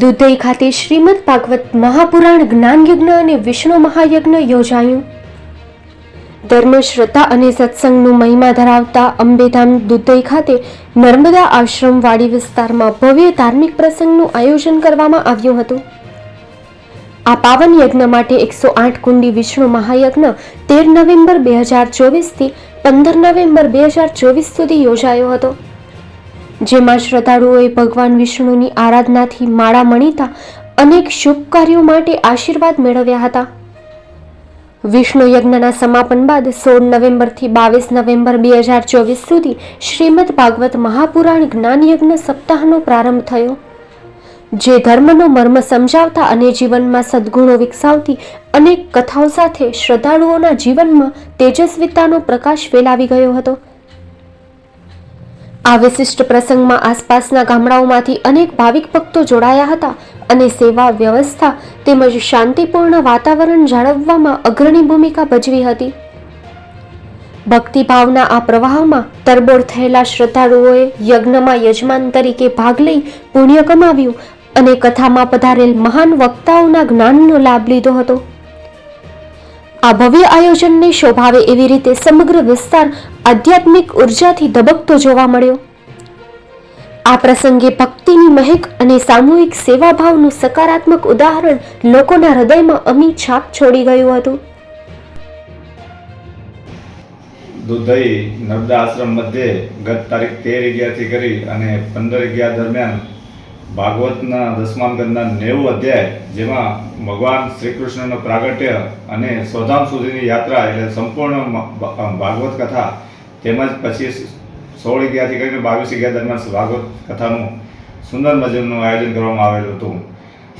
દુધઈ ખાતે શ્રીમદ ભાગવત મહાપુરાણ જ્ઞાનયજ્ઞ અને વિષ્ણુ મહાયજ્ઞ યોજાયું. ધર્મ, શ્રદ્ધા અને સત્સંગનું મહિમા ધરાવતા અંબેધામ દુધઈ ખાતે નર્મદા આશ્રમ વાડી વિસ્તારમાં ભવ્ય ધાર્મિક પ્રસંગનું આયોજન કરવામાં આવ્યું હતું. આ પાવન યજ્ઞ માટે 108 કુંડી વિષ્ણુ મહાયજ્ઞ 13 નવેમ્બર 2024 થી 15 નવેમ્બર 2024 સુધી યોજાયો હતો. જેમાં શ્રદ્ધાળુઓએ ભગવાન વિષ્ણુની આરાધનાથી માળા મણીતા અનેક શુભ કાર્યો માટે આશીર્વાદ મેળવ્યા હતા. વિષ્ણુ યજ્ઞના સમાપન બાદ 16 નવેમ્બરથી 22 નવેમ્બર 2024 સુધી શ્રીમદ ભાગવત મહાપુરાણ જ્ઞાનયજ્ઞ સપ્તાહનો પ્રારંભ થયો, જે ધર્મનો મર્મ સમજાવતા અને જીવનમાં સદ્ગુણો વિકસાવતી અનેક કથાઓ સાથે શ્રદ્ધાળુઓના જીવનમાં તેજસ્વીતાનો પ્રકાશ ફેલાવી ગયો હતો. આ વિશિષ્ટ પ્રસંગમાં આસપાસના ગામડાઓમાંથી અનેક ભાવિક ભક્તો જોડાયા હતા અને સેવા વ્યવસ્થા તેમજ શાંતિપૂર્ણ વાતાવરણ જાળવવામાં અગ્રણી ભૂમિકા ભજવી હતી. ભક્તિભાવના આ પ્રવાહમાં તરબોળ થયેલા શ્રદ્ધાળુઓએ યજ્ઞમાં યજમાન તરીકે ભાગ લઈ પુણ્ય કમાવ્યું અને કથામાં પધારેલ મહાન વક્તાઓના જ્ઞાનનો લાભ લીધો હતો. આ ભવ્ય આયોજનને શોભાવે એવી રીતે સમગ્ર વિસ્તાર આધ્યાત્મિક ઉર્જાથી ધબકતો જોવા મળ્યો. આ પ્રસંગે ભક્તિની મહેક અને સામૂહિક સેવાભાવનું સકારાત્મક ઉદાહરણ લોકોના હૃદયમાં અમી છાપ છોડી ગયું હતું. દુધઈ નર્મદા આશ્રમ મધ્યે ગત તારીખ 13/11 કરી અને 15/11 દરમિયાન ભાગવતના 10મા સ્કંદના 90 અધ્યાય, જેમાં ભગવાન શ્રી કૃષ્ણનો પ્રાગટ્ય અને સ્વધામ સુધીની યાત્રા એટલે સંપૂર્ણ ભાગવત કથા, તેમજ પછી 16/11 કરીને 22/11 દરમિયાન ભાગવત કથાનું સુંદર મજાનું આયોજન કરવામાં આવેલું હતું.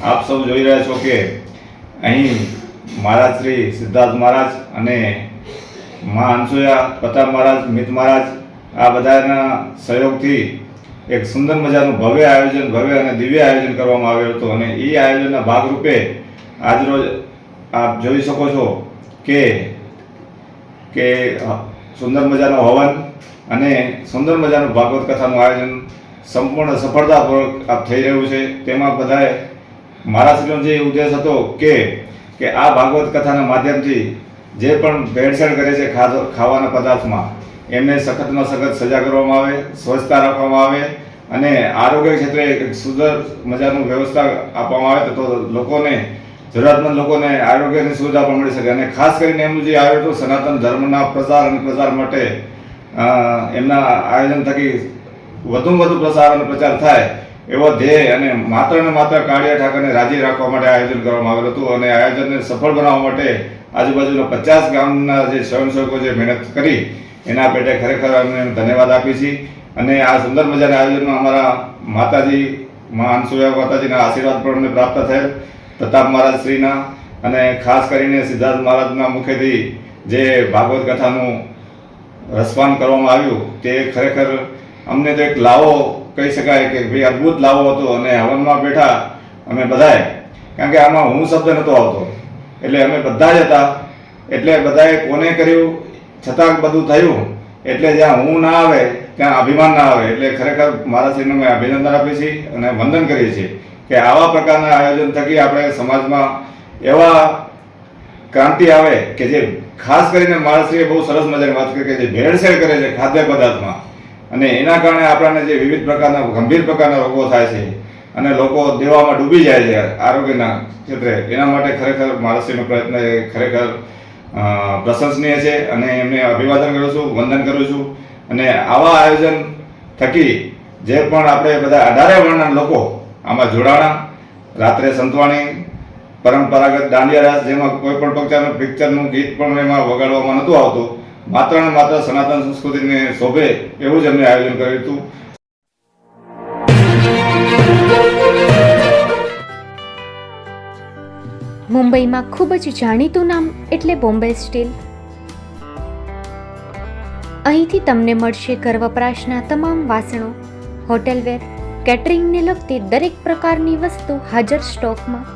આપ સૌ જોઈ રહ્યા છો કે અહીં મહારાજ શ્રી સિદ્ધાર્થ મહારાજ અને મા અનસુયા, પ્રતાપ મહારાજ, મિત મહારાજ, આ બધાના સહયોગથી એક સુંદર મજાનું ભવ્ય અને દિવ્ય આયોજન કરવામાં આવ્યું હતું. અને એ આયોજનના ભાગરૂપે આજરોજ આપ જોઈ શકો છો કે સુંદર મજાનો હવન અને સુંદર મજાનું ભાગવત કથાનું આયોજન સંપૂર્ણ સફળતાપૂર્વક આપ થઈ રહ્યું છે. તેમાં બધાએ મહારાજશ્રીનો જે ઉદ્દેશ હતો કે આ ભાગવત કથાના માધ્યમથી જે પણ ભેળસેળ કરે છે ખાવાના પદાર્થમાં, એમને સખતમાં સખત સજા કરવામાં આવે, સ્વચ્છતા રાખવામાં આવે અને આરોગ્ય ક્ષેત્રે એક સુંદર મજાનું વ્યવસ્થા આપવામાં આવે તો લોકોને, જરૂરિયાતમંદ લોકોને આરોગ્યની સુવિધા પણ મળી શકે. અને ખાસ કરીને એમનું જે આયોજન હતું સનાતન ધર્મના પ્રચાર માટે એમના આયોજન થકી વધુમાં વધુ પ્રસાર અને પ્રચાર થાય એવો ધ્યેય અને માત્ર ને માત્ર કાળિયા ઠાકરને રાજી રાખવા માટે આયોજન કરવામાં આવેલું હતું. અને આયોજનને સફળ બનાવવા માટે આજુબાજુના 50 ગામના જે સ્વયંસેવકો જે મહેનત કરી એના પેટે ખરેખર અમે ધન્યવાદ આપીએ છીએ. અને આ સુંદર મજાના આયોજનમાં અમારા માતાજી, મા અનસુયા માતાજીના આશીર્વાદ પણ અમને પ્રાપ્ત થયેલ, પ્રતાપ મહારાજ શ્રીના, અને ખાસ કરીને સિદ્ધાર્થ મહારાજના મુખેથી જે ભાગવત કથાનું રસપાન કરવામાં આવ્યું તે ખરેખર અમને તો એક લાવો કહી શકાય કે ભાઈ અદ્ભુત લાવો હતો. અને હવનમાં બેઠા અમે બધાએ, કારણ કે આમાં હું શબ્દ નહોતો આવતો, એટલે અમે બધા જ હતા, એટલે બધાએ કોને કર્યું છતાં બધું થયું, એટલે જ્યાં હું ના આવે ત્યાં અભિમાન ના આવે. એટલે ખરેખર મહારાજશ્રીને અમે અભિનંદન આપીએ છીએ અને વંદન કરીએ છીએ કે આવા પ્રકારના આયોજન થકી આપણે સમાજમાં એવા ક્રાંતિ આવે કે જે ખાસ કરીને મહારાજશ્રીએ બહુ સરસ મજાની વાત કરી કે જે ભેળસેળ કરે છે ખાદ્ય પદાર્થમાં, અને એના કારણે આપણને જે વિવિધ પ્રકારના ગંભીર પ્રકારના રોગો થાય છે અને લોકો દેવામાં ડૂબી જાય છે આરોગ્યના ક્ષેત્રે, એના માટે ખરેખર મહારાજશ્રીનો પ્રયત્ન એ ખરેખર પ્રશંસનીય છે. અને એમને અભિવાદન કરું છું, વંદન કરું છું. અને આવા આયોજન થકી જે પણ આપણે બધા 18 વર્ણના લોકો આમાં જોડાણા, રાત્રે સંતવાણી, પરંપરાગત દાંડિયા રાસ, જેમાં કોઈ પણ પિક્ચરનું ગીત પણ એમાં વગાડવામાં નહોતું આવતું, માત્ર ને માત્ર સનાતન સંસ્કૃતિને શોભે એવું જ એમને આયોજન કર્યું હતું. મુંબઈમાં ખૂબ જ જાણીતું નામ એટલે બોમ્બે સ્ટીલ. અહીંથી તમને મળશે ઘર વપરાશના તમામ વાસણો, હોટેલવેર, કેટરિંગને લગતી દરેક પ્રકારની વસ્તુ હાજર સ્ટોકમાં.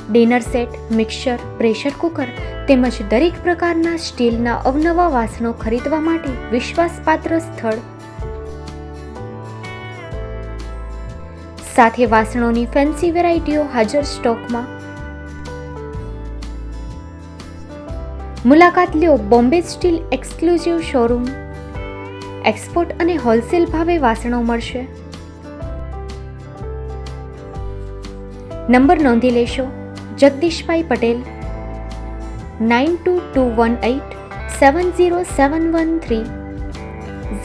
Dinner set, mixer, pressure cooker તેમજ દરેક પ્રકારના સ્ટીલના અવનવા વાસણો ખરીદવા માટે વિશ્વાસપાત્ર સ્થળ. સાથે વાસણોની ફેન્સી વેરાયટીઓ હાજર સ્ટોકમાં. મુલાકાત લ્યો Bombay Steel exclusive showroom. Export અને હોલસેલ ભાવે વાસણો મળશે. નંબર નોંધી લેશો. જગદીશભાઈ પટેલ 9221870713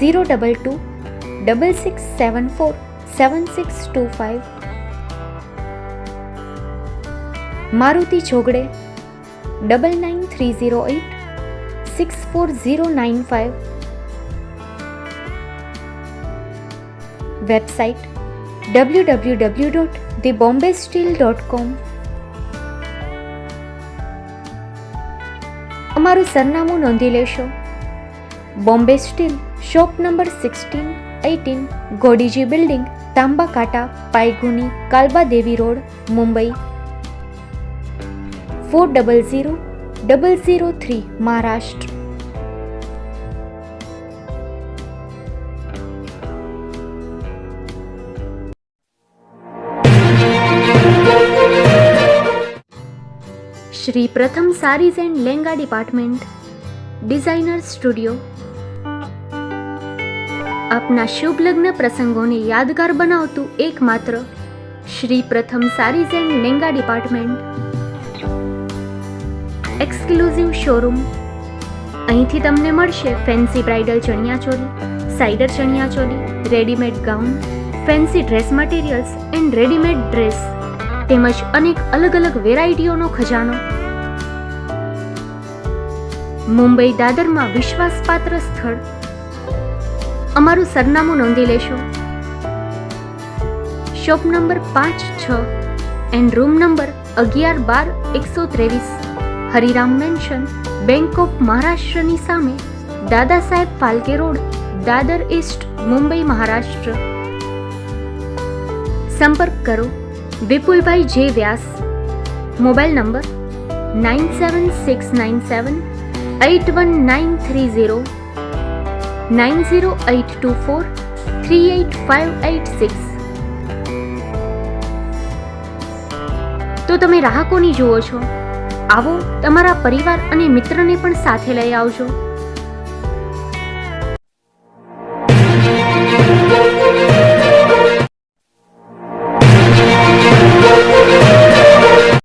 022 6674 7625. મારુતિ ચોગડે 9930864095. Website www.thebombasteel.com. અમારું સરનામું નોંધી લેશો. Bombay Steel, shop number 16-18, Godiji building, Tamba Kanta, Pydhonie, Kalbadevi road, Mumbai 400003, Maharashtra. Shri Pratham Sarees and Lenga department, designer studio. આપના શુભ લગ્ન પ્રસંગોને યાદગાર બનાવતું એકમાત્ર Shri Pratham Sarees and Lenga department, exclusive showroom. અહીંથી તમને મળશે fancy bridal chaniya choli, cider chaniya choli, readymade gown, fancy dress materials and readymade dress તેમજ અનેક અલગ અલગ વેરાયટીઓનો ખજાનો. મુંબઈ દાદરમાં વિશ્વાસપાત્ર સ્થળ. અમારું સરનામું નોંધી લેશો. Shop number 5-6 and room number 11-12-123, Hariram mansion, bank of મહારાષ્ટ્રની સામે, દાદા સાહેબ ફાલ્કે રોડ, દાદર ઈસ્ટ, મુંબઈ, મહારાષ્ટ્ર. સંપર્ક કરો વિપુલભાઈ જે વ્યાસ. Mobile number 9769781930, 9082438586. તો તમે રાહ કોની જુઓ છો? આવો, તમારા પરિવાર અને મિત્રને પણ સાથે લઈ આવજો.